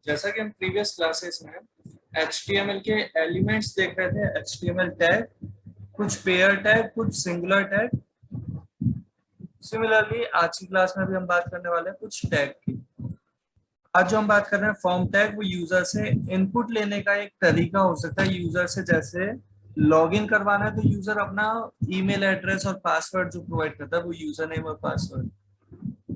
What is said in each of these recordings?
जैसा कि हम प्रीवियस क्लासेस में HTML के एलिमेंट्स देख रहे थे, HTML टैग, कुछ पेयर टैग, कुछ सिंगुलर टैग। सिमिलरली आज की क्लास में भी हम बात करने वाले हैं कुछ टैग की। आज जो हम बात कर रहे हैं फॉर्म टैग, वो यूजर से इनपुट लेने का एक तरीका हो सकता है। यूजर से जैसे लॉगिन करवाना है तो यूजर अपना ईमेल एड्रेस और पासवर्ड जो प्रोवाइड करता है वो यूजर नेम और पासवर्ड,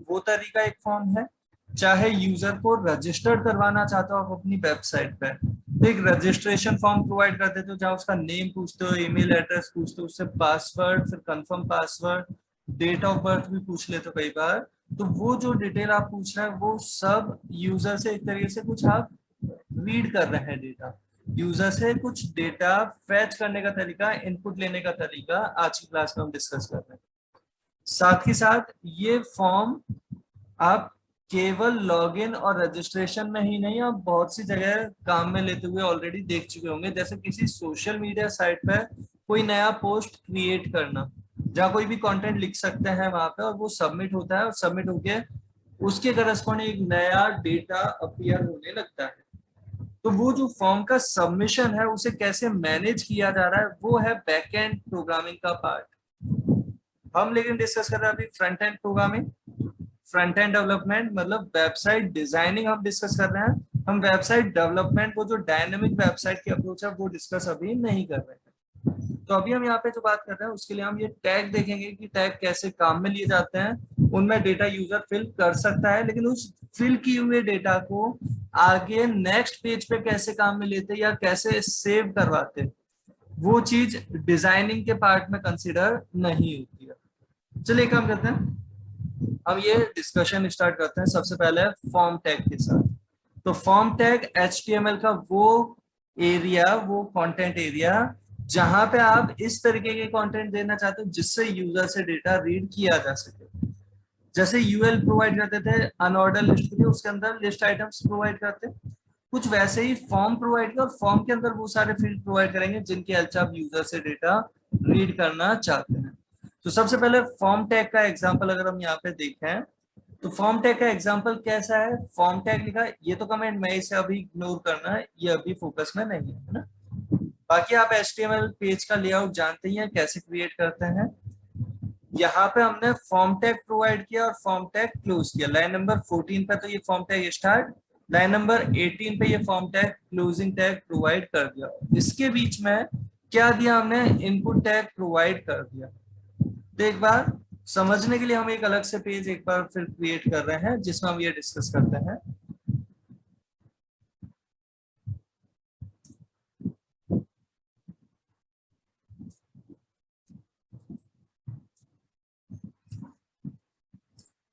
वो तरीका एक फॉर्म है। चाहे यूजर को रजिस्टर्ड करवाना चाहते हो आप अपनी वेबसाइट पे, तो एक रजिस्ट्रेशन फॉर्म प्रोवाइड कर देते हो जहाँ उसका नेम पूछते हो, ईमेल एड्रेस पूछते हो, उससे पासवर्ड, फिर confirm password, date of birth भी पूछ लेते हो कई बार। तो वो जो डिटेल आप पूछ रहे हैं वो सब यूजर से एक तरीके से कुछ आप रीड कर रहे हैं डेटा, यूजर से कुछ डेटा फैच करने का तरीका, इनपुट लेने का तरीका आज की क्लास में हम डिस्कस कर रहे हैं। साथ ही साथ ये फॉर्म आप केवल लॉगिन और रजिस्ट्रेशन में ही नहीं, आप बहुत सी जगह काम में लेते हुए ऑलरेडी देख चुके होंगे। जैसे किसी सोशल मीडिया साइट पे कोई नया पोस्ट क्रिएट करना, जहाँ कोई भी कंटेंट लिख सकते हैं वहां पे, और वो सबमिट होता है, और सबमिट होके उसके करस्पॉन्डिंग एक नया डेटा अपीयर होने लगता है। तो वो जो फॉर्म का सबमिशन है उसे कैसे मैनेज किया जा रहा है, वो है बैक एंड प्रोग्रामिंग का पार्ट। हम लेकिन डिस्कस कर रहे हैं अभी front end programming, front end development, मतलब वेबसाइट डिजाइनिंग हम डिस्कस कर रहे हैं। हम वेबसाइट डेवलपमेंट, वो जो डायनेमिक वेबसाइट की अप्रोच है वो डिस्कस अभी नहीं कर रहे हैं। तो अभी हम यहाँ पे जो बात कर रहे हैं उसके लिए हम ये टैग देखेंगे कि टैग कैसे काम में लिए जाते हैं। उनमें डेटा यूजर फिल कर सकता है, लेकिन उस फिल किए हुए डेटा को आगे नेक्स्ट पेज पे कैसे काम में लेते या कैसे सेव करवाते, वो चीज डिजाइनिंग के पार्ट में कंसिडर नहीं होती है। चलिए काम करते हैं, हम ये डिस्कशन स्टार्ट करते हैं सबसे पहले फॉर्म टैग के साथ। तो फॉर्म टैग HTML का वो एरिया, वो कंटेंट एरिया जहां पे आप इस तरीके के कंटेंट देना चाहते हो जिससे यूजर से डेटा रीड किया जा सके। जैसे यूएल प्रोवाइड करते थे अनऑर्डर लिस्ट के लिए, उसके अंदर लिस्ट आइटम्स प्रोवाइड करते, कुछ वैसे ही फॉर्म प्रोवाइड किया और फॉर्म के अंदर वो सारे फील्ड प्रोवाइड करेंगे जिनकी हेल्प से आप यूजर से डेटा रीड करना चाहते हैं। तो सबसे पहले फॉर्म टैग का एग्जांपल अगर हम यहाँ पे देखें, तो फॉर्म टैग का एग्जांपल कैसा है। फॉर्म टैग लिखा है, ये तो कमेंट मैं इसे अभी इग्नोर करना है, ये अभी फोकस में नहीं है ना। बाकी आप HTML पेज का लेआउट जानते ही हैं कैसे क्रिएट करते हैं। यहाँ पे हमने फॉर्म टैग प्रोवाइड किया और फॉर्म टैग क्लोज किया। लाइन नंबर 14 पे तो ये form tag start, line number 18 पे ये form tag closing tag provide कर दिया। इसके बीच में क्या दिया हमने, इनपुट टैग प्रोवाइड कर दिया। तो एक बार समझने के लिए हम एक अलग से पेज एक बार फिर क्रिएट कर रहे हैं जिसमें हम ये डिस्कस करते हैं।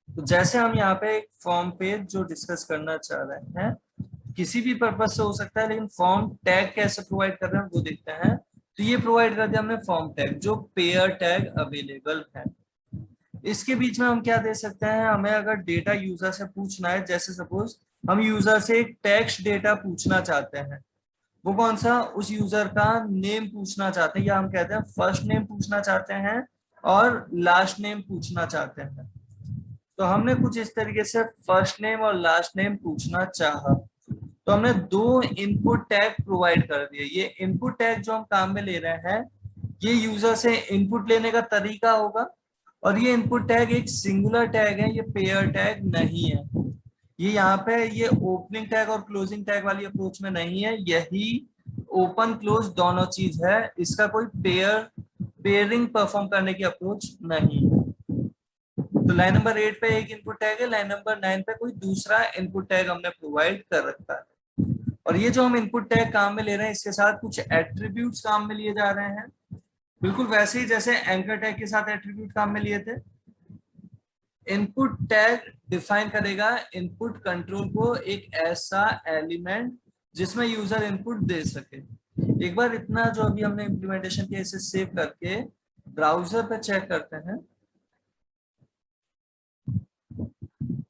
तो जैसे हम यहाँ पे एक फॉर्म पेज जो डिस्कस करना चाह रहे हैं, किसी भी पर्पज से हो सकता है, लेकिन फॉर्म टैग कैसे प्रोवाइड कर रहे हैं वो देखते हैं। तो ये प्रोवाइड कर दिया हमने फॉर्म टैग, जो पेयर टैग अवेलेबल है। इसके बीच में हम क्या दे सकते हैं, हमें अगर डेटा यूजर से पूछना है, जैसे सपोज हम यूजर से एक टेक्स्ट डेटा पूछना चाहते हैं, वो कौन सा, उस यूजर का नेम पूछना चाहते हैं, या हम कहते हैं फर्स्ट नेम पूछना चाहते हैं और लास्ट नेम पूछना चाहते हैं। तो हमने कुछ इस तरीके से फर्स्ट नेम और लास्ट नेम पूछना चाहा, तो हमने दो इनपुट टैग प्रोवाइड कर दिए। ये इनपुट टैग जो हम काम में ले रहे हैं, ये यूजर से इनपुट लेने का तरीका होगा, और ये इनपुट टैग एक सिंगुलर टैग है, ये पेयर टैग नहीं है। ये यहाँ पे ये ओपनिंग टैग और क्लोजिंग टैग वाली अप्रोच में नहीं है, यही ओपन क्लोज दोनों चीज है, इसका कोई पेयरिंग परफॉर्म करने की अप्रोच नहीं है। तो लाइन नंबर 8 पे एक इनपुट टैग है, लाइन नंबर 9 पे कोई दूसरा इनपुट टैग हमने प्रोवाइड कर रखा है। और ये जो हम इनपुट टैग काम में ले रहे हैं, इसके साथ कुछ एट्रीब्यूट्स काम में लिए जा रहे हैं, बिल्कुल वैसे ही जैसे एंकर टैग के साथ एट्रीब्यूट काम में लिए थे। इनपुट टैग डिफाइन करेगा इनपुट कंट्रोल को, एक ऐसा एलिमेंट जिसमें यूजर इनपुट दे सके। एक बार इतना जो अभी हमने इम्प्लीमेंटेशन किया, इसे सेव करके ब्राउजर पे चेक करते हैं,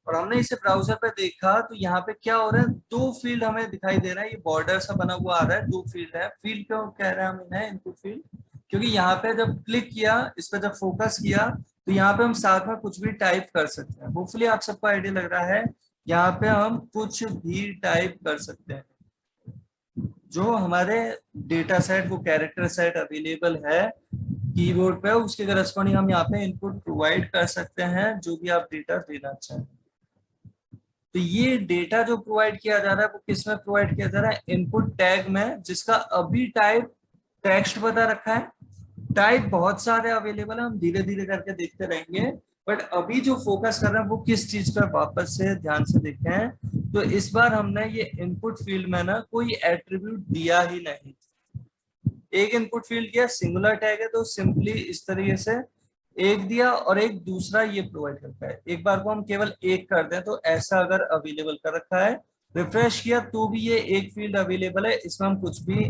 और हमने इसे ब्राउजर पे देखा तो यहाँ पे क्या हो रहा है, दो फील्ड हमें दिखाई दे रहा है, ये बॉर्डर सा बना हुआ आ रहा है, दो फील्ड है। फील्ड क्यों कह रहे हैं हम इन्हें इनपुट फील्ड, क्योंकि यहाँ पे जब क्लिक किया, इस पर जब फोकस किया, तो यहाँ पे हम साथ में कुछ भी टाइप कर सकते हैं। होपफुली आप सबको आइडिया लग रहा है यहाँ पे हम कुछ भी टाइप कर सकते हैं। जो हमारे डेटा सेट, वो कैरेक्टर सेट अवेलेबल है कीबोर्ड पे, उसके करस्पॉन्डिंग हम यहाँ पे इनपुट प्रोवाइड कर सकते हैं, जो भी आप डेटा देना चाहें। तो ये डेटा जो प्रोवाइड किया जा रहा है वो किस में प्रोवाइड किया जा रहा है? इनपुट टैग में, जिसका अभी टाइप टेक्स्ट बता रखा है। टाइप बहुत सारे अवेलेबल है, हम धीरे धीरे करके देखते रहेंगे, बट अभी जो फोकस कर रहे हैं वो किस चीज पर वापस से ध्यान से देखे हैं। तो इस बार हमने ये इनपुट फील्ड में ना कोई एट्रीब्यूट दिया ही नहीं। एक इनपुट फील्ड किया, सिंगुलर टैग है, तो सिंपली इस तरीके से एक दिया और एक दूसरा ये प्रोवाइड करता है। एक बार को हम केवल एक कर दें तो ऐसा अगर अवेलेबल कर रखा है, रिफ्रेश किया तो भी ये एक फील्ड अवेलेबल है, इसमें हम कुछ भी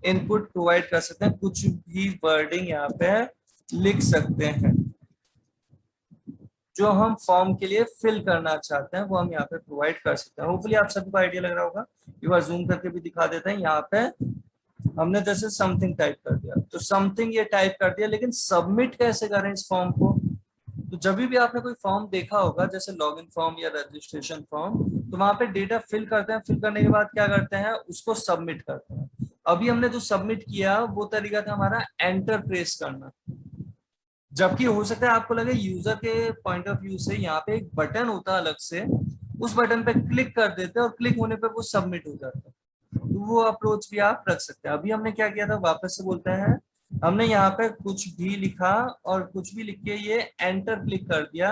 इनपुट प्रोवाइड कर सकते हैं, कुछ भी वर्डिंग यहाँ पे लिख सकते हैं। जो हम फॉर्म के लिए फिल करना चाहते हैं वो हम यहाँ पे प्रोवाइड कर सकते हैं। होपफुली आप सबको आइडिया लग रहा होगा। एक बार जूम करके भी दिखा देते हैं। यहाँ पे हमने जैसे समथिंग टाइप कर दिया, तो समथिंग ये टाइप कर दिया, लेकिन सबमिट कैसे करें इस फॉर्म को? तो जब भी आपने कोई फॉर्म देखा होगा, जैसे लॉगिन फॉर्म या रजिस्ट्रेशन फॉर्म, तो वहां पे डेटा फिल करते हैं, फिल करने के बाद क्या करते हैं, उसको सबमिट करते हैं। अभी हमने जो सबमिट किया वो तरीका था हमारा एंटर प्रेस करना। जबकि हो सकता है आपको लगे यूजर के पॉइंट ऑफ व्यू से यहाँ पे एक बटन होता है अलग से, उस बटन पे क्लिक कर देते हैं और क्लिक होने पे वो सबमिट हो जाता है। तो वो अप्रोच भी आप रख सकते हैं। अभी हमने क्या किया था, वापस से बोलते हैं, हमने यहाँ पे कुछ भी लिखा और कुछ भी लिख के ये एंटर क्लिक कर दिया।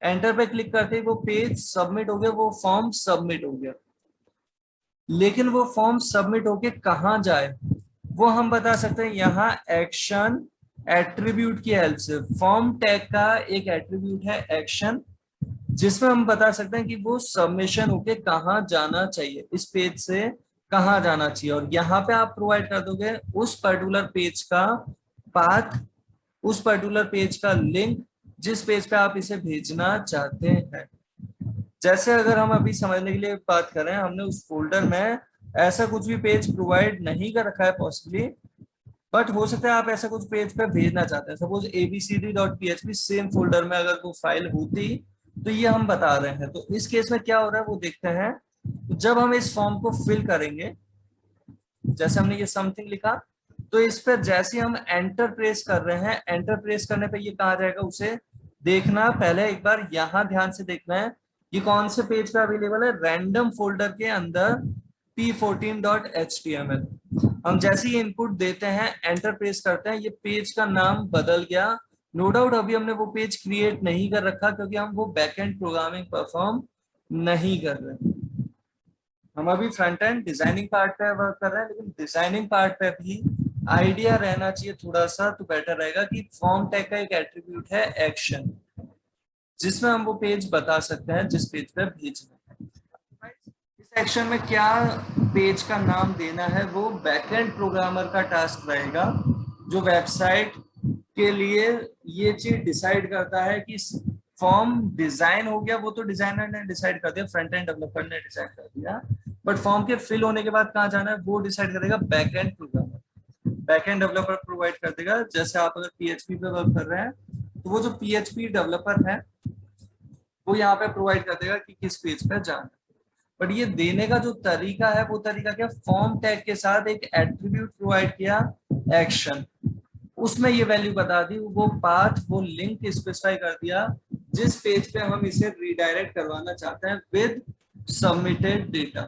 एंटर पे क्लिक करते ही वो पेज सबमिट हो गया, वो फॉर्म सबमिट हो गया। लेकिन वो फॉर्म सबमिट होके कहाँ जाए वो हम बता सकते हैं, यहाँ एक्शन एट्रीब्यूट की हेल्प से। फॉर्म टैग का एक एट्रीब्यूट है एक्शन, जिसमें हम बता सकते हैं कि वो सबमिशन होके कहाँ जाना चाहिए, इस पेज से कहाँ जाना चाहिए। और यहाँ पे आप प्रोवाइड कर दोगे उस पर्टिकुलर पेज का पाथ, उस पर्टिकुलर पेज का लिंक, जिस पेज पे आप इसे भेजना चाहते हैं। जैसे अगर हम अभी समझने के लिए बात करें, हमने उस फोल्डर में ऐसा कुछ भी पेज प्रोवाइड नहीं कर रखा है पॉसिबली, बट हो सकता है आप ऐसा कुछ पेज पे भेजना चाहते हैं। सपोज abcd.php सेम फोल्डर में अगर वो फाइल होती, तो ये हम बता रहे हैं। तो इस केस में क्या हो रहा है वो देखते हैं। तो जब हम इस फॉर्म को फिल करेंगे, जैसे हमने ये समथिंग लिखा, तो इस पर जैसे हम एंटर प्रेस कर रहे हैं, एंटर प्रेस करने पे ये कहा जाएगा, उसे देखना पहले एक बार यहाँ ध्यान से देखना है ये कौन से पेज पे अवेलेबल है, रैंडम फोल्डर के अंदर p14.html। हम जैसे ही इनपुट देते हैं, एंटर प्रेस करते हैं, ये पेज का नाम बदल गया। नो डाउट अभी हमने वो पेज क्रिएट नहीं कर रखा, क्योंकि हम वो बैकएंड प्रोग्रामिंग परफॉर्म नहीं कर रहे। हम अभी फ्रंट एंड डिजाइनिंग पार्ट पे वर्क कर रहे हैं, लेकिन डिजाइनिंग पार्ट पे भी आइडिया रहना चाहिए थोड़ा सा, तो बेटर रहेगा कि फॉर्म टैग का एक एट्रीब्यूट है एक्शन, जिसमें हम वो पेज बता सकते हैं जिस पेज पे भेजना है। इस एक्शन में क्या पेज का नाम देना है वो बैकएंड प्रोग्रामर का टास्क रहेगा, जो वेबसाइट के लिए ये चीज डिसाइड करता है कि फॉर्म डिजाइन हो गया, वो तो डिजाइनर ने डिसाइड कर दिया, फ्रंट एंड डेवलपर ने डिसाइड कर दिया, बट फॉर्म के फिल होने के बाद कहाँ जाना है वो डिसाइड करेगा backend programmer. Backend developer provide कर देगा। जैसे आप अगर पीएचपी पे वर्क कर रहे हैं, तो वो जो पीएचपी डेवलपर है वो यहाँ पे प्रोवाइड कर देगा कि किस पेज पे जाना है। बट ये देने का जो तरीका है वो तरीका क्या, फॉर्म टैग के साथ एक एट्रीब्यूट प्रोवाइड किया एक्शन, उसमें ये वैल्यू बता दी, वो पाथ, वो लिंक स्पेसिफाई कर दिया जिस पेज पे हम इसे रीडायरेक्ट करवाना चाहते हैं विद सबमिटेड डेटा।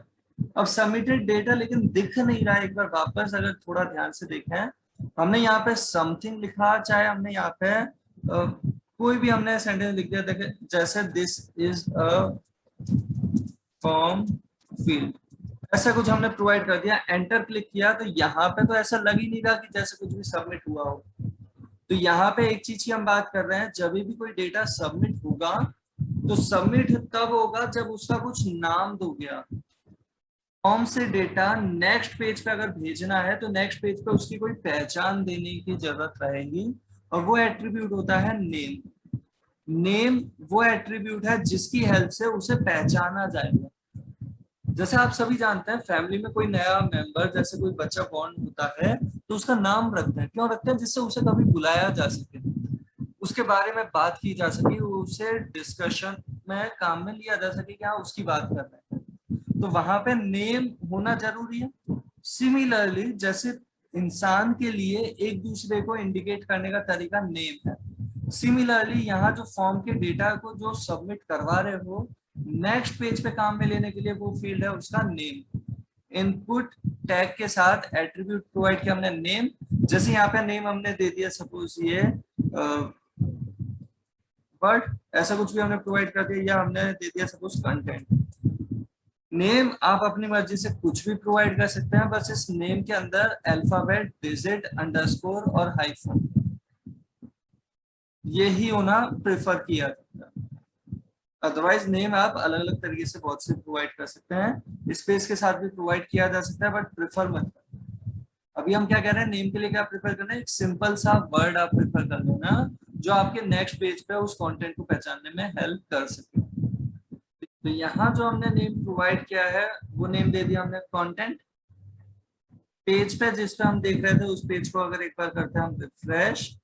अब सबमिटेड डेटा लेकिन दिख नहीं रहा है। एक बार वापस अगर थोड़ा ध्यान से देखें, हमने यहाँ पे समथिंग लिखा, चाहे हमने यहाँ पे कोई भी हमने सेंटेंस लिख दिया, देखे जैसे this is a form field, ऐसा कुछ हमने प्रोवाइड कर दिया, एंटर क्लिक किया, तो यहाँ पे तो ऐसा लग ही नहीं रहा कि जैसे कुछ भी सबमिट हुआ हो। तो यहाँ पे एक चीज की हम बात कर रहे हैं, जब भी कोई डेटा सबमिट होगा तो सबमिट तब होगा जब उसका कुछ नाम दोगे। फॉर्म से डेटा नेक्स्ट पेज पे अगर भेजना है तो नेक्स्ट पेज पे उसकी कोई पहचान देने की जरूरत रहेगी, और वो एट्रीब्यूट होता है नेम। नेम वो एट्रीब्यूट है जिसकी हेल्प से उसे पहचाना जाएगा। जैसे आप सभी जानते हैं, फैमिली में कोई नया मेंबर, जैसे कोई बच्चा बॉर्न होता है तो उसका नाम रखते हैं। क्यों रखते हैं? जिससे उसे कभी बुलाया जा सके, उसके बारे में बात की जा सके, उसे डिस्कशन में काम में लिया जा सके कि हाँ उसकी बात कर रहे हैं, तो वहां पे नेम होना जरूरी है। सिमिलरली जैसे इंसान के लिए एक दूसरे को इंडिकेट करने का तरीका नेम है, सिमिलरली यहाँ जो फॉर्म के डेटा को जो सबमिट करवा रहे हो नेक्स्ट पेज पे काम में लेने के लिए वो फील्ड है उसका नेम। इनपुट टैग के साथ एट्रीब्यूट प्रोवाइड किया हमने नेम, जैसे यहाँ पे नेम हमने दे दिया सपोज ये बट ऐसा कुछ भी हमने प्रोवाइड कर दिया, या हमने दे दिया सपोज कंटेंट। नेम आप अपनी मर्जी से कुछ भी प्रोवाइड कर सकते हैं, बस इस नेम के अंदर अल्फाबेट, डिजिट, अंडरस्कोर और हाइफन यही होना प्रेफर किया जाता है। अदरवाइज नेम आप अलग अलग तरीके से बहुत से प्रोवाइड कर सकते हैं, स्पेस के साथ भी प्रोवाइड किया जा सकता है, बट प्रेफर मत करें। अभी हम क्या कह रहे हैं, नेम के लिए क्या प्रेफर करना है, एक सिंपल सा वर्ड आप प्रेफर कर लेना जो आपके नेक्स्ट पेज पे उस कंटेंट को पहचानने में हेल्प कर सके। तो यहाँ जो हमने नेम प्रोवाइड किया है वो नेम दे दिया हमने कंटेंट। पेज पे जिस पे हम देख रहे थे उस पेज को अगर एक बार करते हैं हम रिफ्रेश,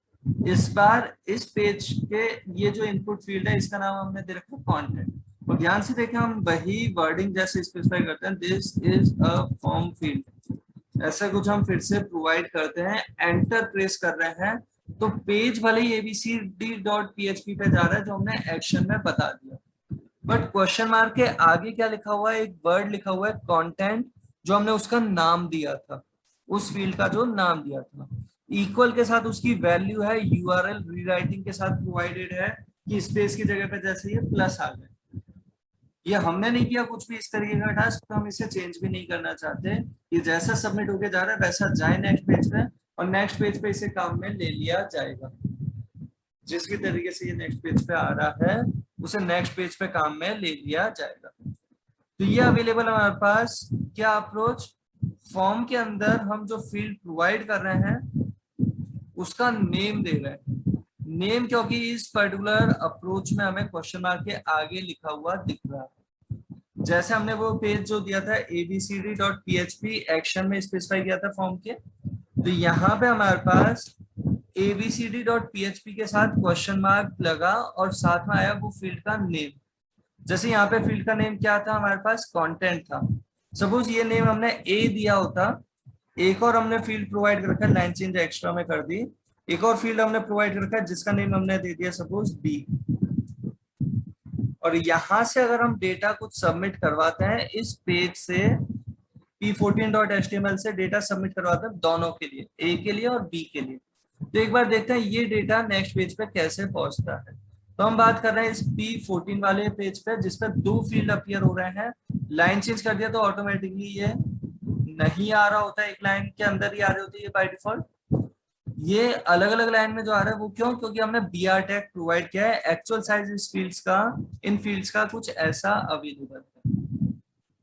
इस बार इस पेज के ये जो इनपुट फील्ड है इसका नाम हमने दे रखा है कंटेंट। और ध्यान से देखें हम वही वर्डिंग जैसे स्पेसिफाई करते हैं, this is a form field, ऐसा कुछ हम फिर से प्रोवाइड करते हैं, एंटर प्रेस कर रहे हैं तो पेज भले ही abcd.php पे जा रहा है जो हमने एक्शन में बता दिया, बट क्वेश्चन मार्क के आगे क्या लिखा हुआ है, एक वर्ड लिखा हुआ है कंटेंट, जो हमने उसका नाम दिया था, उस फील्ड का जो नाम दिया था। इक्वल के साथ उसकी वैल्यू है यूआरएल रीराइटिंग के साथ प्रोवाइडेड है कि स्पेस की जगह पे जैसे ये प्लस आ गए। ये हमने नहीं किया कुछ भी इस तरीके का टास्क, तो हम इसे चेंज भी नहीं करना चाहते। ये जैसा सबमिट होके जा रहा है वैसा जाए नेक्स्ट पेज पे, और नेक्स्ट पेज पे इसे काम में ले लिया जाएगा। जिस भी तरीके से ये नेक्स्ट पेज पे आ रहा है उसे नेक्स्ट पेज पे काम में ले लिया जाएगा। तो ये अवेलेबल है हमारे पास क्या अप्रोच, फॉर्म के अंदर हम जो फील्ड प्रोवाइड कर रहे हैं उसका नेम दे रहे हैं। नेम क्योंकि इस पर्टिकुलर अप्रोच में हमें क्वेश्चन मार्क के आगे लिखा हुआ दिख रहा है, जैसे हमने वो पेज जो दिया था abcd.php एक्शन में स्पेसिफाई किया था फॉर्म के, तो यहाँ पे हमारे पास abcd.php के साथ क्वेश्चन मार्क लगा और साथ में आया वो फील्ड का नेम। जैसे यहाँ पे फील्ड का नेम क्या था हमारे पास, कंटेंट था। सपोज ये नेम हमने ए दिया होता, एक और हमने फील्ड प्रोवाइड कर रखा है, लाइन चेंज एक्स्ट्रा में कर दी, एक और फील्ड हमने प्रोवाइड कर रखा है जिसका नेम हमने दे दिया सपोज बी। और यहां से अगर हम डेटा कुछ सबमिट करवाते हैं इस पेज से p14.html से डेटा सबमिट करवाते हैं दोनों के लिए, ए के लिए और बी के लिए, तो एक बार देखते हैं ये डेटा नेक्स्ट पेज पे कैसे पहुंचता है। तो हम बात कर रहे हैं इस p14 वाले पेज पे जिसपे दो फील्ड अपीयर हो रहे हैं। लाइन चेंज कर दिया तो ऑटोमेटिकली ये नहीं आ रहा होता है, एक लाइन के अंदर ही आ रही होती है बाय डिफॉल्ट। ये अलग अलग लाइन में जो आ रहा है वो क्यों, क्योंकि हमने br टैग प्रोवाइड किया है। एक्चुअल साइज इस फील्ड्स का, इन फील्ड्स का कुछ ऐसा अवेलेबल है।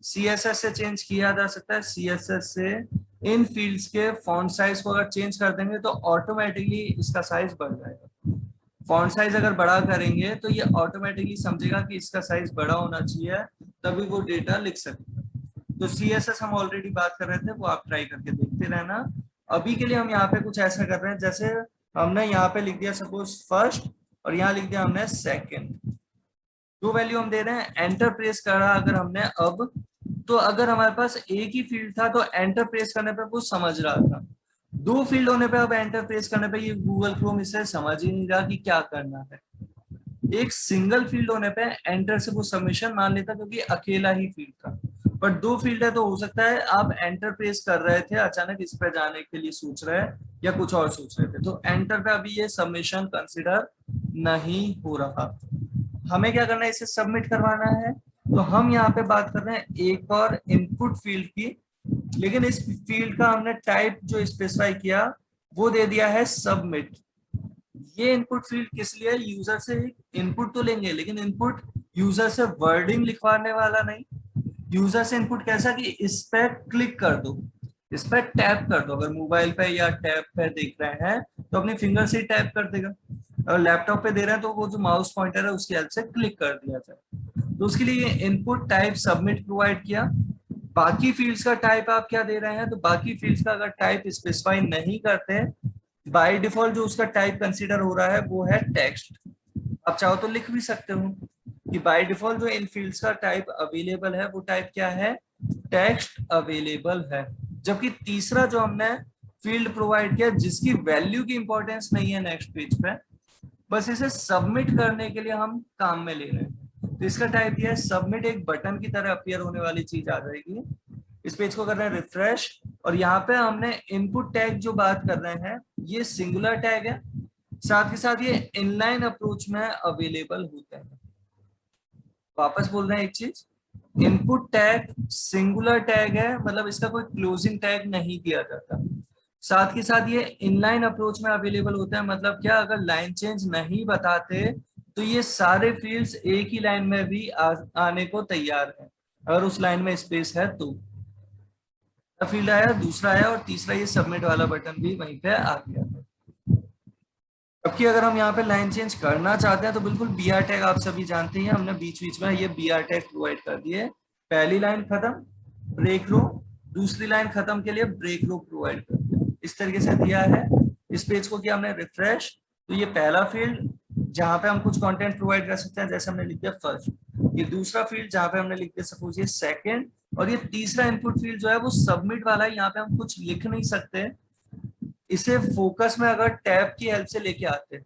CSS से चेंज किया जा सकता है, CSS से इन फील्ड्स के फॉन्ट साइज को अगर चेंज कर देंगे तो ऑटोमेटिकली इसका साइज बढ़ जाएगा। फॉन्ट साइज अगर बड़ा करेंगे तो ये ऑटोमेटिकली समझेगा कि इसका साइज बड़ा होना चाहिए, तभी वो डेटा लिख सकेगा। तो CSS हम ऑलरेडी बात कर रहे थे, वो आप ट्राई करके देखते रहना। अभी के लिए हम यहाँ पे कुछ ऐसा कर रहे हैं, जैसे हमने यहाँ पे लिख दिया सपोज फर्स्ट और यहाँ लिख दिया हमने सेकंड, दो वैल्यू हम दे रहे हैं। एंटर प्रेस करा अगर हमने अब, तो अगर हमारे पास एक ही फील्ड था तो एंटर प्रेस करने पे वो समझ रहा था, दो फील्ड होने पे अब एंटर प्रेस करने पे ये गूगल क्रोम इसे समझ ही नहीं रहा कि क्या करना है। एक सिंगल फील्ड होने पे एंटर से वो सबमिशन मान लेता क्योंकि अकेला ही फील्ड था, बट दो फील्ड है तो हो सकता है आप एंटर प्रेस कर रहे थे अचानक इस पे जाने के लिए सोच रहे हैं या कुछ और सोच रहे थे, तो एंटर पे अभी ये सबमिशन कंसिडर नहीं हो रहा। हमें क्या करना है, इसे सबमिट करवाना है। तो हम यहाँ पे बात कर रहे हैं एक और इनपुट फील्ड की, लेकिन इस फील्ड का हमने टाइप जो स्पेसिफाई किया वो दे दिया है सबमिट। ये इनपुट फील्ड किस लिए, यूजर से इनपुट तो लेंगे लेकिन इनपुट यूजर से वर्डिंग लिखवाने वाला नहीं। यूजर से इनपुट कैसा कि इस पे क्लिक कर दो, इस पे टैप कर दो। अगर मोबाइल पे या टैब पे देख रहे हैं तो अपनी फिंगर से ही टैप कर देगा, और लैपटॉप पे दे रहे हैं तो वो जो माउस पॉइंटर है उसकी हेल्प से क्लिक कर दिया जाए। तो उसके लिए इनपुट टाइप सबमिट प्रोवाइड किया। बाकी फील्ड्स का टाइप आप क्या दे रहे हैं, तो बाकी फील्ड्स का अगर टाइप स्पेसिफाई नहीं करते, बाय डिफॉल्ट जो उसका टाइप कंसीडर हो रहा है वो है टेक्स्ट। आप चाहो तो लिख भी सकते हो, कि बाय डिफॉल्ट जो इन फील्ड्स का टाइप अवेलेबल है वो टाइप क्या है, टेक्स्ट अवेलेबल है। जबकि तीसरा जो हमने फील्ड प्रोवाइड किया जिसकी वैल्यू की इंपॉर्टेंस नहीं है नेक्स्ट पेज पे, बस इसे सबमिट करने के लिए हम काम में ले रहे हैं, तो इसका टाइप ये है सबमिट। एक बटन की तरह अपीयर होने वाली चीज आ जाएगी। इस पेज को कर रहे हैं रिफ्रेश, और यहाँ पे हमने इनपुट टैग जो बात कर रहे हैं ये सिंगुलर टैग है, साथ ही साथ ये इनलाइन अप्रोच में अवेलेबल होते हैं। वापस बोल रहे हैं एक चीज, इनपुट टैग सिंगुलर टैग है, मतलब इसका कोई क्लोजिंग टैग नहीं दिया जाता। साथ ही साथ ये इनलाइन अप्रोच में अवेलेबल होता है, मतलब क्या, अगर लाइन चेंज नहीं बताते तो ये सारे फील्ड्स एक ही लाइन में भी आने को तैयार है, अगर उस लाइन में स्पेस है तो। फील्ड आया, दूसरा आया, और तीसरा ये सबमिट वाला बटन भी वहीं पे आ गया है। जबकि अगर हम यहाँ पे लाइन चेंज करना चाहते हैं तो बिल्कुल बी आर टैग आप सभी जानते हैं, हमने बीच बीच में ये बी आर टैग प्रोवाइड कर दिए। पहली लाइन खत्म, ब्रेक रो, दूसरी लाइन खत्म के लिए ब्रेक रो प्रोवाइड कर दिया, इस तरीके से दिया है। इस पेज को किया हमने रिफ्रेश, तो ये पहला फील्ड जहां पे हम कुछ कंटेंट प्रोवाइड कर सकते हैं, जैसे हमने लिख दिया फर्स्ट। ये दूसरा फील्ड जहां पे हमने लिख दिया सपोज ये सेकंड, और ये तीसरा इनपुट फील्ड जो है वो सबमिट वाला है। यहाँ पे हम कुछ लिख नहीं सकते, इसे फोकस में अगर टैब की हेल्प से लेके आते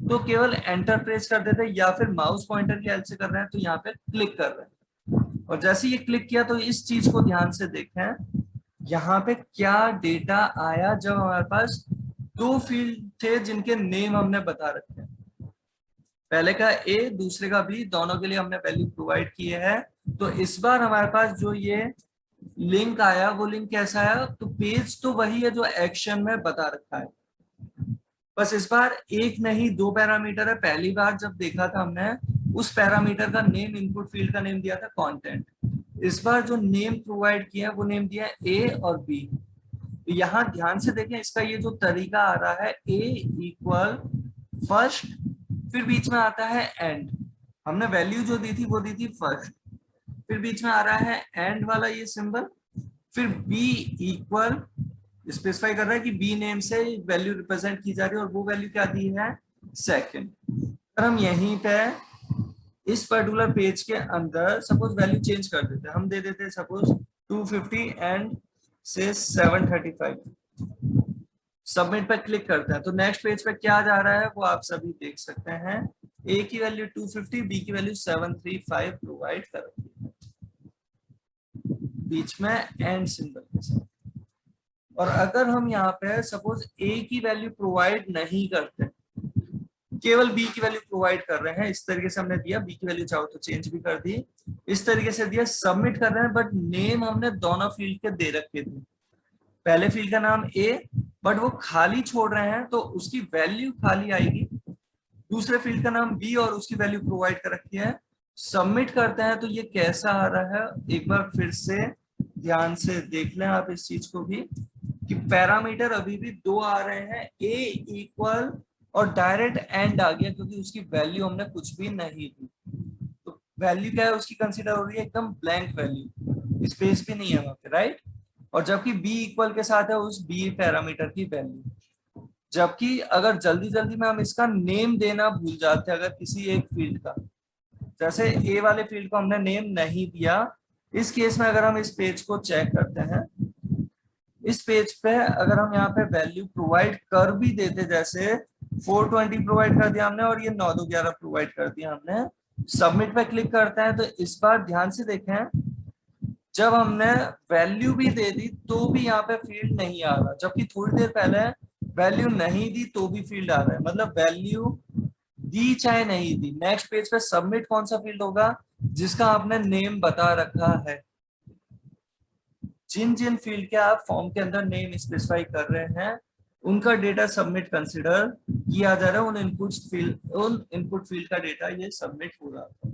तो केवल एंटर प्रेस कर देते, या फिर माउस पॉइंटर की हेल्प से कर रहे हैं तो यहाँ पे क्लिक कर रहे हैं। और जैसे ये क्लिक किया तो इस चीज को ध्यान से देखें, यहाँ पे क्या डेटा आया जब हमारे पास दो फील्ड थे जिनके नेम हमने बता रखे हैं, पहले का ए दूसरे का बी, दोनों के लिए हमने वैल्यू प्रोवाइड किए हैं। तो इस बार हमारे पास जो ये लिंक आया वो लिंक कैसा आया, तो पेज तो वही है जो एक्शन में बता रखा है, बस इस बार एक नहीं दो पैरामीटर है। पहली बार जब देखा था हमने उस पैरामीटर का नेम, इनपुट फील्ड का नेम दिया था कंटेंट, इस बार जो नेम प्रोवाइड किया वो नेम दिया ए और बी। तो यहाँ ध्यान से देखें, इसका ये जो तरीका आ रहा है ए इक्वल फर्स्ट, फिर बीच में आता है एंड, हमने वैल्यू जो दी थी वो दी थी फर्स्ट, फिर बीच में आ रहा है एंड वाला ये सिंबल, फिर बी इक्वल स्पेसिफाई कर रहा है कि बी नेम से वैल्यू रिप्रेजेंट की जा रही है, और वो वैल्यू क्या दी है, सेकंड। और हम यहीं पे इस पर्टिकुलर पेज के अंदर सपोज वैल्यू चेंज कर देते हैं, हम दे देते हैं सपोज 250 एंड से 735, सबमिट पर क्लिक करते हैं तो नेक्स्ट पेज पे क्या जा रहा है वो आप सभी देख सकते हैं। ए की वैल्यू 250, बी की वैल्यू 735 प्रोवाइड कर रही है, बीच में एंड सिंबल के साथ। और अगर हम यहाँ पे सपोज ए की वैल्यू प्रोवाइड नहीं करते, केवल बी की वैल्यू प्रोवाइड कर रहे हैं, इस तरीके से हमने दिया, बी की वैल्यू चाहो तो चेंज भी कर दी, इस तरीके से दिया, सबमिट कर रहे हैं, बट नेम हमने दोनों फील्ड के दे रखे थे, पहले फील्ड का नाम ए, बट वो खाली छोड़ रहे हैं तो उसकी वैल्यू खाली आएगी, दूसरे फील्ड का नाम बी और उसकी वैल्यू प्रोवाइड कर रखी है। सबमिट करते हैं तो ये कैसा आ रहा है, एक बार फिर से ध्यान से देख लें आप इस चीज को भी, कि पैरामीटर अभी भी दो आ रहे हैं, ए इक्वल और डायरेक्ट एंड आ गया, क्योंकि उसकी वैल्यू हमने कुछ भी नहीं दी। तो वैल्यू क्या है उसकी कंसीडर हो रही है एकदम ब्लैंक वैल्यू, स्पेस भी नहीं है वहां पे, राइट। और जबकि बी इक्वल के साथ है उस बी पैरामीटर की वैल्यू। जबकि अगर जल्दी जल्दी में हम इसका नेम देना भूल जाते हैं, अगर किसी एक फील्ड का, जैसे ए वाले फील्ड को हमने नेम नहीं दिया, इस केस में अगर हम इस पेज को चेक करते हैं, इस पेज पे अगर हम यहाँ पे वैल्यू प्रोवाइड कर भी देते, जैसे 420 प्रोवाइड कर दिया हमने और ये 9211 प्रोवाइड कर दिया हमने, सबमिट पे क्लिक करते हैं तो इस बार ध्यान से देखें, जब हमने वैल्यू भी दे दी तो भी यहाँ पे फील्ड नहीं आ रहा, जबकि थोड़ी देर पहले वैल्यू नहीं दी तो भी फील्ड आ रहा है, मतलब वैल्यू दी चाहे नहीं दी, नेक्स्ट पेज पे सबमिट कौन सा फील्ड होगा, जिसका आपने नेम बता रखा है। जिन जिन फील्ड के आप फॉर्म के अंदर नेम स्पेसिफाई कर रहे हैं उनका डेटा सबमिट कंसिडर किया जा रहा है, उन इनपुट फील्ड का डेटा ये सबमिट हो रहा था,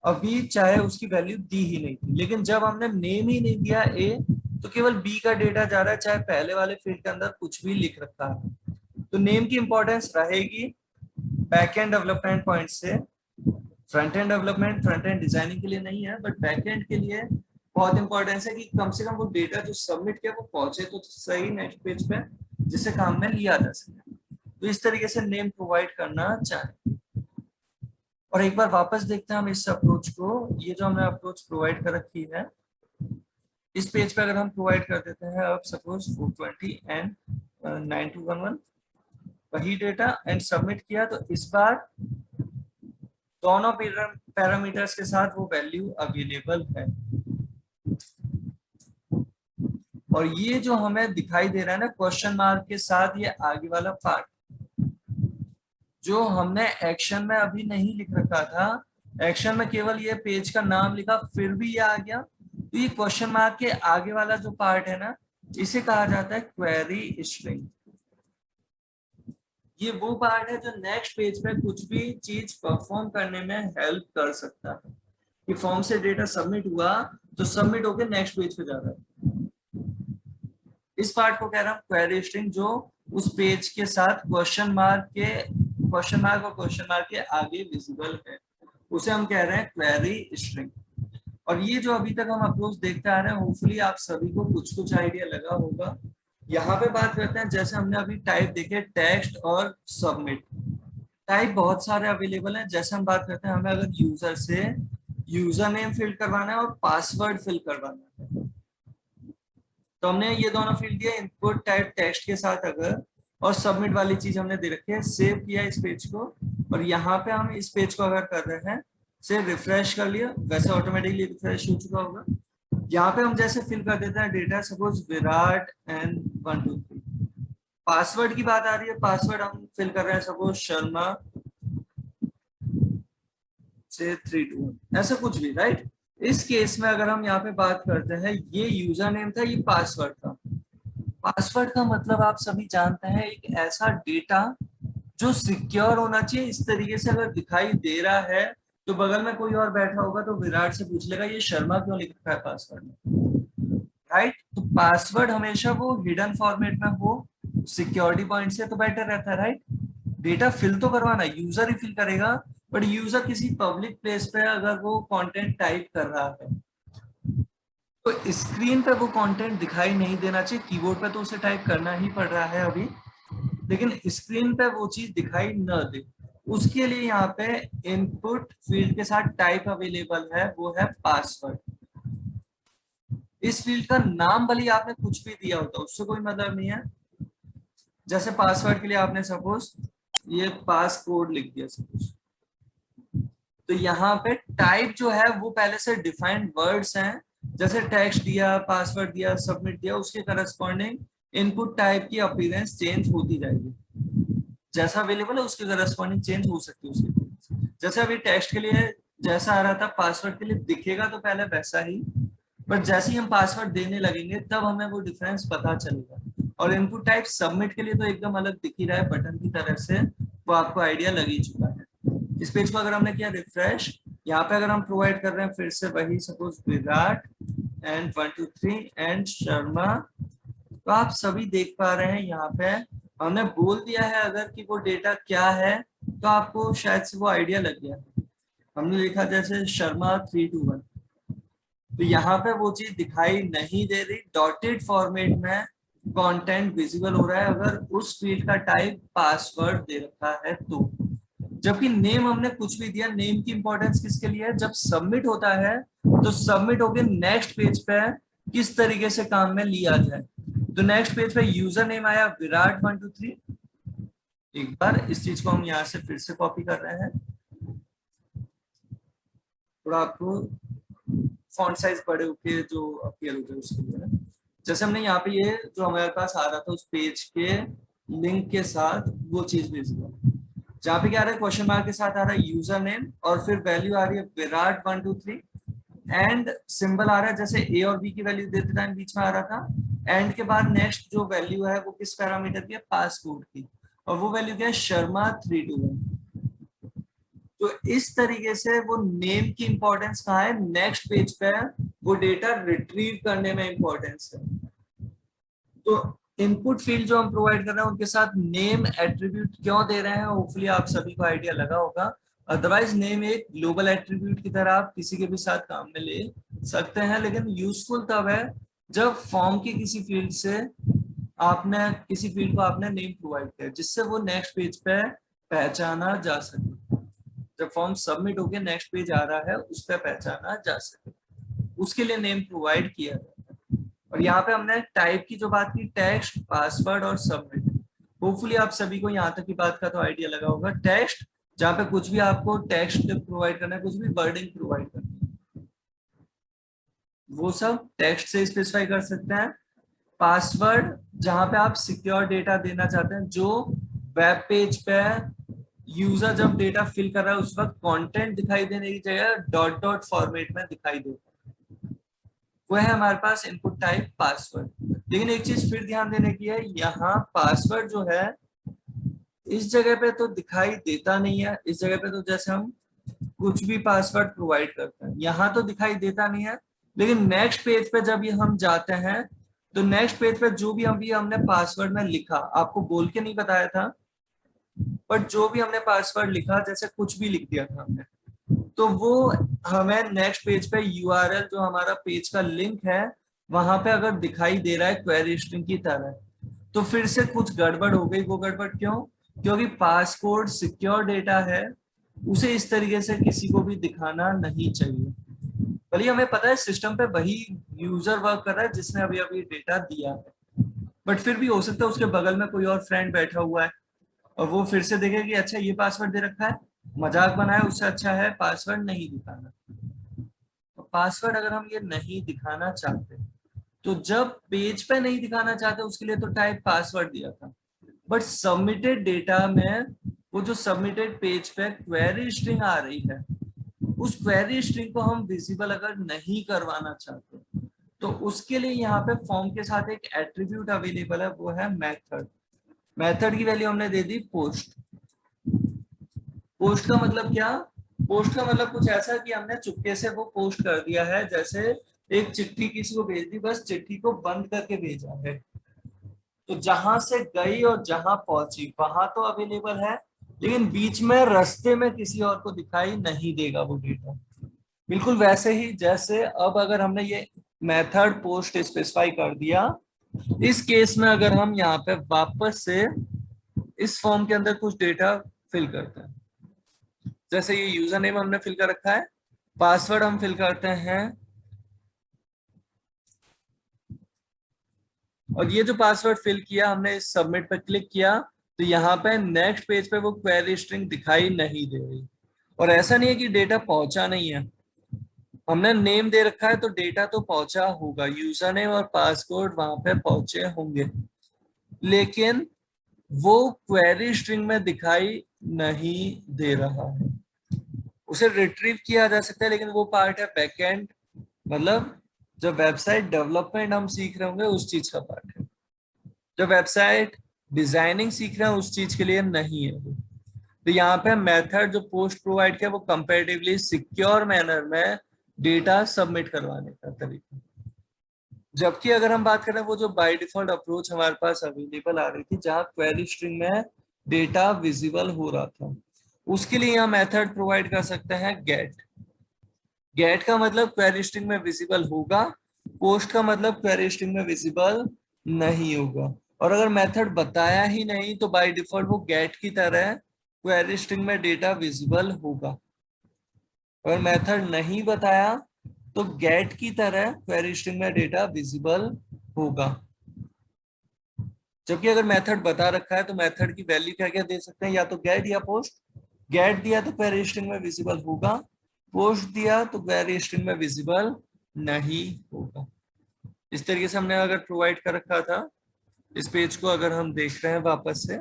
अभी चाहे उसकी वैल्यू दी ही नहीं थी। लेकिन जब हमने नेम ही नहीं दिया ए, तो केवल बी का डेटा जा रहा है, चाहे पहले वाले फील्ड के अंदर कुछ भी लिख रखा है। तो नेम की इंपॉर्टेंस रहेगी बैक एंड डेवलपमेंट पॉइंट से, front end development, front end designing के लिए नहीं है, बट बैक एंड के लिए बहुत इंपॉर्टेंस है कि कम से कम वो डेटा जो सबमिट किया वो पहुंचे तो सही नेक्स्ट पेज पे, जिसे काम में लिया जा सके। तो इस तरीके से नेम प्रोवाइड करना चाहिए। और एक बार वापस देखते हैं हम इस अप्रोच को। ये जो हमने अप्रोच प्रोवाइड कर रखी है, इस पेज पे अगर हम प्रोवाइड कर देते हैं अब सपोज 420 एंड 9211 वही डेटा एंड सबमिट किया, तो इस बार दोनों पैरामीटर्स के साथ वो वैल्यू अवेलेबल है। और ये जो हमें दिखाई दे रहा है ना क्वेश्चन मार्क के साथ, ये आगे वाला पार्ट जो हमने एक्शन में अभी नहीं लिख रखा था, एक्शन में केवल ये पेज का नाम लिखा फिर भी ये आ गया, तो ये क्वेश्चन मार्क के आगे वाला जो पार्ट है ना, इसे कहा जाता है क्वेरी स्ट्रिंग। ये वो पार्ट है जो नेक्स्ट पेज पे कुछ भी चीज परफॉर्म करने में हेल्प कर सकता है। कि फॉर्म से डेटा सबमिट हुआ तो सबमिट होकर नेक्स्ट पेज पे जा रहा है, इस पार्ट को कह रहा हूं क्वेरी स्ट्रिंग, जो उस पेज के साथ क्वेश्चन मार्क और क्वेश्चन मार्क के आगे विजिबल है, उसे हम कह रहे हैं क्वेरी स्ट्रिंग। और ये जो अभी तक हम अप्रोच देखते आ रहे हैं, होपफुली आप सभी को कुछ आइडिया लगा होगा। यहाँ पे बात करते हैं, जैसे हमने अभी टाइप देखे टेक्स्ट और सबमिट, टाइप बहुत सारे अवेलेबल हैं। जैसे हम बात करते हैं, हमें अगर यूजर से यूजर नेम फिल करवाना है और पासवर्ड फिल करवाना है, तो हमने ये दोनों फील्ड दिया, इनपुट टाइप टेक्स्ट के साथ अगर, और सबमिट वाली चीज हमने दे रखी है। सेव किया इस पेज को, और यहाँ पे हम इस पेज को अगर कर रहे हैं से रिफ्रेश कर लिया, वैसे ऑटोमेटिकली रिफ्रेश हो चुका होगा। यहाँ पे हम जैसे फिल कर देते हैं data, suppose Virat and 1 2 3। Password की बात आ रही है, पासवर्ड हम फिल कर रहे हैं सपोज शर्मा से 3 2 1, ऐसा कुछ भी, राइट। इस केस में अगर हम यहाँ पे बात करते हैं, ये यूजर नेम था, ये पासवर्ड था। पासवर्ड का मतलब आप सभी जानते हैं, एक ऐसा डेटा जो सिक्योर होना चाहिए। इस तरीके से अगर दिखाई दे रहा है तो बगल में कोई और बैठा होगा तो विराट से पूछ लेगा ये शर्मा क्यों लिख रखा है पासवर्ड में, राइट। तो पासवर्ड हमेशा वो हिडन फॉर्मेट में हो, सिक्योरिटी पॉइंट से तो बेटर रहता है, राइट। डेटा फिल तो करवाना यूजर ही फिल करेगा, बट यूजर किसी पब्लिक प्लेस पे अगर वो कंटेंट टाइप कर रहा है तो स्क्रीन पे वो कंटेंट दिखाई नहीं देना चाहिए। कीबोर्ड पे तो उसे टाइप करना ही पड़ रहा है अभी, लेकिन स्क्रीन पे वो चीज दिखाई न दे, उसके लिए यहाँ पे इनपुट फील्ड के साथ टाइप अवेलेबल है, वो है पासवर्ड। इस फील्ड का नाम भले आपने कुछ भी दिया होता, उससे कोई मतलब नहीं है। जैसे पासवर्ड के लिए आपने सपोज ये पास कोड लिख दिया सपोज, तो यहाँ पे टाइप जो है वो पहले से डिफाइंड वर्ड्स हैं। जैसे टेक्स्ट दिया, पासवर्ड दिया, सबमिट दिया, उसके करस्पॉन्डिंग इनपुट टाइप की अपीयरेंस चेंज होती जाएगी। जैसा अवेलेबल है उसके करस्पॉन्डिंग चेंज हो सकती है उसकी। जैसे अभी टेक्स्ट के लिए जैसा आ रहा था, पासवर्ड के लिए दिखेगा तो पहले वैसा ही, बट जैसे ही हम पासवर्ड देने लगेंगे तब हमें वो डिफरेंस पता चलेगा। और इनपुट टाइप सबमिट के लिए तो एकदम अलग दिख ही रहा है बटन की तरह से, वो आपको आइडिया लग ही चुका है। इस पेज को अगर हमने किया रिफ्रेश, यहाँ पे अगर हम प्रोवाइड कर रहे हैं फिर से वही suppose Virat and 1 2 3 and Sharma, तो आप सभी देख पा रहे हैं यहाँ पे हमने बोल दिया है अगर कि वो डेटा क्या है, तो आपको शायद से वो आइडिया लग गया। हमने लिखा जैसे शर्मा 3 2 1, तो यहाँ पे वो चीज दिखाई नहीं दे रही, डॉटेड फॉर्मेट में कंटेंट विजिबल हो रहा है अगर उस फील्ड का टाइप पासवर्ड दे रखा है तो। जबकि नेम हमने कुछ भी दिया, नेम की इंपॉर्टेंस किसके लिए है, जब सबमिट होता है तो सबमिट होके नेक्स्ट पेज पे किस तरीके से काम में लिया जाए। तो नेक्स्ट पेज पे यूजर नेम आया विराट 1 2 3। एक बार इस चीज को हम यहाँ से फिर से कॉपी कर रहे हैं, थोड़ा आपको फॉन्ट साइज बड़े होके जो अपीयर होते हैं उसके लिए। जैसे हमने यहाँ पे ये जो हमारे पास आ रहा था उस पेज के लिंक के साथ वो चीज विजिबल, जहाँ पे क्या आ रहा है क्वेश्चन मार्क के साथ आ रहा है यूजर नेम और फिर वैल्यू आ रही है विराट 1 2 3 एंड सिंबल आ रहा है जैसे ए और बी की वैल्यू देते टाइम बीच में आ रहा था। एंड के बाद नेक्स्ट जो वैल्यू है वो किस पैरामीटर की है, पास कोड की, और वो वैल्यू क्या है शर्मा 3 2 1। तो इस तरीके से वो नेम की इंपॉर्टेंस कहाँ है, नेक्स्ट पेज पे वो डेटा रिट्रीव करने में इंपॉर्टेंस है। तो इनपुट फील्ड जो हम प्रोवाइड कर रहे हैं उनके साथ नेम एट्रीब्यूट क्यों दे रहे हैं, होपफुली आप सभी को आइडिया लगा होगा। अदरवाइज नेम एक ग्लोबल एट्रीब्यूट की तरह आप किसी के भी साथ काम में ले सकते हैं, लेकिन यूजफुल तब है जब फॉर्म की किसी फील्ड से आपने किसी फील्ड को आपने नेम प्रोवाइड किया जिससे वो नेक्स्ट पेज पे पहचाना जा सके। जब फॉर्म सबमिट होके नेक्स्ट पेज आ रहा है उस पर पहचाना जा सके, उसके लिए नेम प्रोवाइड किया जाता है। और यहाँ पे हमने टाइप की जो बात की, टेक्स्ट, पासवर्ड और सबमिट। होपफुली आप सभी को यहाँ तक की बात का तो आइडिया लगा होगा। टेक्स्ट, जहाँ पे कुछ भी आपको टेक्स्ट प्रोवाइड करना है, कुछ भी वर्डिंग प्रोवाइड करना है, वो सब टेक्स्ट से स्पेसिफाई कर सकते हैं। पासवर्ड, जहां पे आप सिक्योर डेटा देना चाहते हैं, जो वेब पेज पे यूजर जब डेटा फिल कर रहा है उस वक्त कंटेंट दिखाई देने की जगह डॉट डॉट फॉर्मेट में दिखाई देता है, वो है हमारे पास इनपुट टाइप पासवर्ड। लेकिन एक चीज फिर ध्यान देने की है, यहाँ पासवर्ड जो है इस जगह पे तो दिखाई देता नहीं है। इस जगह पे तो जैसे हम कुछ भी पासवर्ड प्रोवाइड करते हैं, यहाँ तो दिखाई देता नहीं है। लेकिन नेक्स्ट पेज पे जब ये हम जाते हैं तो नेक्स्ट पेज पे जो भी अभी हमने पासवर्ड में लिखा, आपको बोल के नहीं बताया था, बट जो भी हमने पासवर्ड लिखा, जैसे कुछ भी लिख दिया था हमने, तो वो हमें नेक्स्ट पेज पे यूआरएल जो हमारा पेज का लिंक है वहां पे अगर दिखाई दे रहा है क्वेरी स्ट्रिंग की तरह, तो फिर से कुछ गड़बड़ हो गई। वो गड़बड़ क्यों? क्योंकि पासकोड सिक्योर डेटा है, उसे इस तरीके से किसी को भी दिखाना नहीं चाहिए। भले हमें पता है सिस्टम पे वही यूजर वर्क कर रहा है जिसने अभी अभी डेटा दिया है, बट फिर भी हो सकता है उसके बगल में कोई और फ्रेंड बैठा हुआ है और वो फिर से देखे कि अच्छा ये पासवर्ड दे रखा है, मजाक बनाए, उससे अच्छा है पासवर्ड नहीं दिखाना। तो पासवर्ड अगर हम ये नहीं दिखाना चाहते, तो जब पेज पे नहीं दिखाना चाहते उसके लिए तो टाइप पासवर्ड दिया था, बट सबमिटेड डेटा में वो जो सबमिटेड पेज पे क्वेरी स्ट्रिंग आ रही है, उस क्वेरी स्ट्रिंग को हम विजिबल अगर नहीं करवाना चाहते, तो उसके लिए यहाँ पे फॉर्म के साथ एक एट्रीब्यूट अवेलेबल है, वो है मेथड। मेथड की वैल्यू हमने दे दी पोस्ट। पोस्ट का मतलब क्या? पोस्ट का मतलब कुछ ऐसा कि हमने चुपके से वो पोस्ट कर दिया है, जैसे एक चिट्ठी किसी को भेज दी, बस चिट्ठी को बंद करके भेजा है, तो जहां से गई और जहां पहुंची वहां तो अवेलेबल है, लेकिन बीच में रास्ते में किसी और को दिखाई नहीं देगा वो डेटा। बिल्कुल वैसे ही जैसे अब अगर हमने ये मेथड पोस्ट स्पेसिफाई कर दिया, इस केस में अगर हम यहाँ पे वापस से इस फॉर्म के अंदर कुछ डेटा फिल करते हैं, जैसे ये यूजर नेम हमने फिल कर रखा है, पासवर्ड हम फिल करते हैं, और ये जो पासवर्ड फिल किया हमने, इस सबमिट पर क्लिक किया, तो यहाँ पे नेक्स्ट पेज पे वो क्वेरी स्ट्रिंग दिखाई नहीं दे रही। और ऐसा नहीं है कि डेटा पहुंचा नहीं है, हमने नेम दे रखा है तो डेटा तो पहुंचा होगा, यूजर नेम और पासवर्ड वहां पे पहुंचे होंगे, लेकिन वो क्वेरी स्ट्रिंग में दिखाई नहीं दे रहा है। उसे रिट्रीव किया जा सकता है, लेकिन वो पार्ट है बैकएंड, मतलब जब वेबसाइट डेवलपमेंट हम सीख रहे होंगे उस चीज का पार्ट है। जब वेबसाइट डिजाइनिंग सीख रहे हैं उस चीज के लिए नहीं है वो। तो यहाँ पे मेथड जो पोस्ट प्रोवाइड किया वो कंपैरेटिवली सिक्योर मैनर में डेटा सबमिट करवाने का तरीका। जबकि अगर हम बात करें वो जो बाय डिफॉल्ट अप्रोच हमारे पास अवेलेबल आ रही थी, जहां क्वेरी स्ट्रिंग में डेटा विजिबल हो रहा था, उसके लिए यहाँ मेथड प्रोवाइड कर सकते हैं गेट। गेट का मतलब क्वेरी स्ट्रिंग में विजिबल होगा, पोस्ट का मतलब क्वेरी स्ट्रिंग में विजिबल नहीं होगा। और अगर मेथड बताया ही नहीं तो बाय डिफॉल्ट वो गेट की तरह क्वेरी स्ट्रिंग में डेटा विजिबल होगा। अगर मेथड नहीं बताया तो गेट की तरह क्वेरी स्ट्रिंग में डेटा विजिबल होगा। जबकि अगर मेथड बता रखा है तो मेथड की वैल्यू क्या क्या दे सकते हैं, या तो गेट या पोस्ट। गेट दिया तो क्वेरी स्ट्रिंग में विजिबल होगा, पोस्ट दिया तो क्वेरी स्ट्रिंग में विजिबल नहीं होगा। इस तरीके से हमने अगर प्रोवाइड कर रखा था, इस पेज को अगर हम देख रहे हैं वापस से,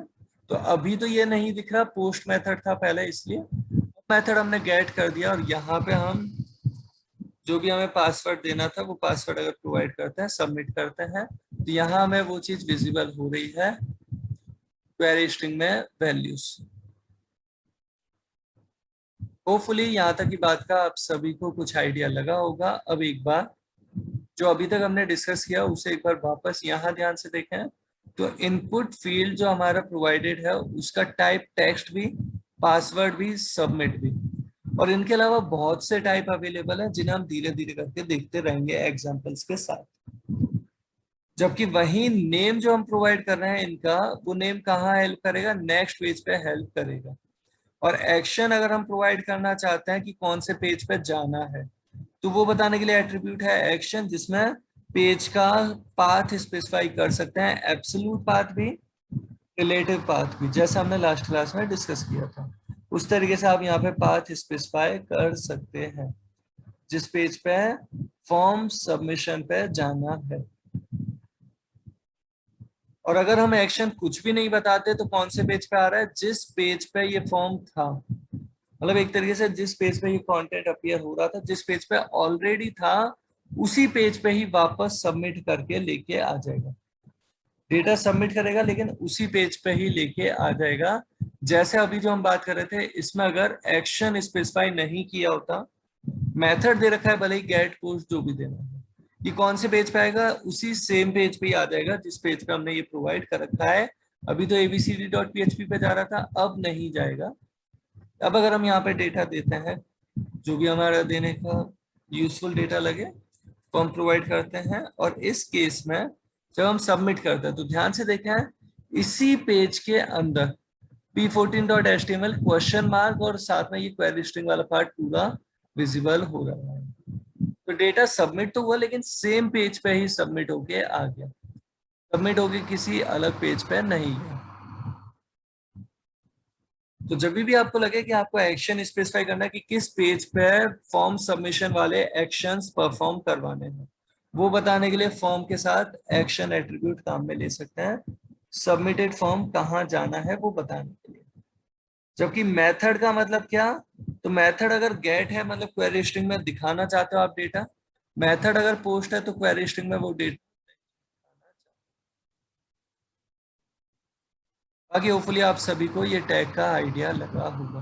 तो अभी तो ये नहीं दिख रहा, पोस्ट मेथड था पहले, इसलिए मेथड हमने गेट कर दिया, और यहाँ पे हम जो भी हमें पासवर्ड देना था वो पासवर्ड अगर प्रोवाइड करते हैं, सबमिट करते हैं, तो यहाँ हमें वो चीज विजिबल हो रही है क्वेरी स्ट्रिंग में वैल्यूज। होपफुली यहाँ तक की बात का आप सभी को कुछ आइडिया लगा होगा। अब एक बार जो अभी तक हमने डिस्कस किया उसे एक बार वापस यहाँ ध्यान से देखें, तो इनपुट फील्ड जो हमारा प्रोवाइडेड है उसका टाइप टेक्स्ट भी, पासवर्ड भी, सबमिट भी, और इनके अलावा बहुत से टाइप अवेलेबल है जिन्हें हम धीरे धीरे करके देखते रहेंगे एग्जांपल्स के साथ। जबकि वही नेम जो हम प्रोवाइड कर रहे हैं इनका, वो नेम कहाँ हेल्प करेगा? नेक्स्ट पेज पे हेल्प करेगा। और एक्शन अगर हम प्रोवाइड करना चाहते हैं कि कौन से पेज पे जाना है, तो वो बताने के लिए एट्रीब्यूट है एक्शन, जिसमें पेज का पाथ स्पेसिफाई कर सकते हैं, एब्सोल्यूट पाथ भी, रिलेटिव पाथ भी, जैसा हमने लास्ट क्लास में डिस्कस किया था। उस तरीके से आप यहाँ पे पाथ स्पेसिफाई कर सकते हैं जिस पेज पे फॉर्म सबमिशन पे जाना है। और अगर हम एक्शन कुछ भी नहीं बताते तो कौन से पेज पे आ रहा है, जिस पेज पे ये फॉर्म था, मतलब एक तरीके से जिस पेज पे ये कंटेंट अपीयर हो रहा था, जिस पेज पे ऑलरेडी था, उसी पेज पे ही वापस सबमिट करके लेके आ जाएगा। डेटा सबमिट करेगा लेकिन उसी पेज पे ही लेके आ जाएगा। जैसे अभी जो हम बात कर रहे थे, इसमें अगर एक्शन स्पेसिफाई नहीं किया होता, मेथड दे रखा है भले ही गेट पोस्ट जो भी देना है, ये कौन से पेज पे आएगा, उसी सेम पेज पे ही आ जाएगा जिस पेज पे हमने ये प्रोवाइड कर रखा है। अभी तो abcd.php पे जा रहा था, अब नहीं जाएगा। अब अगर हम यहाँ पे डेटा देते हैं, जो भी हमारा देने का यूजफुल डेटा लगे तो हम प्रोवाइड करते हैं, और इस केस में जब हम सबमिट करते हैं तो ध्यान से देखें, इसी पेज के अंदर p14.html क्वेश्चन मार्क और साथ में ये क्वेरी स्ट्रिंग वाला पार्ट पूरा विजिबल हो रहा है। तो डेटा सबमिट तो हुआ लेकिन सेम पेज पे ही सबमिट होके आ गया, सबमिट होके किसी अलग पेज पे नहीं गया। तो जब भी आपको लगे कि आपको एक्शन स्पेसिफाई करना है कि किस पेज पे फॉर्म सबमिशन वाले एक्शंस परफॉर्म करवाने हैं, वो बताने के लिए फॉर्म के साथ एक्शन एट्रीब्यूट काम में ले सकते हैं। सबमिटेड फॉर्म कहाँ जाना है वो बताने के लिए। जबकि मेथड का मतलब क्या, तो मेथड अगर गेट है मतलब क्वेरी स्ट्रिंग में दिखाना चाहते हो आप डेटा, मेथड अगर पोस्ट है तो क्वेरी स्ट्रिंग में वो डेटा। बाकी होपफुली आप सभी को ये टैग का आइडिया लगा होगा।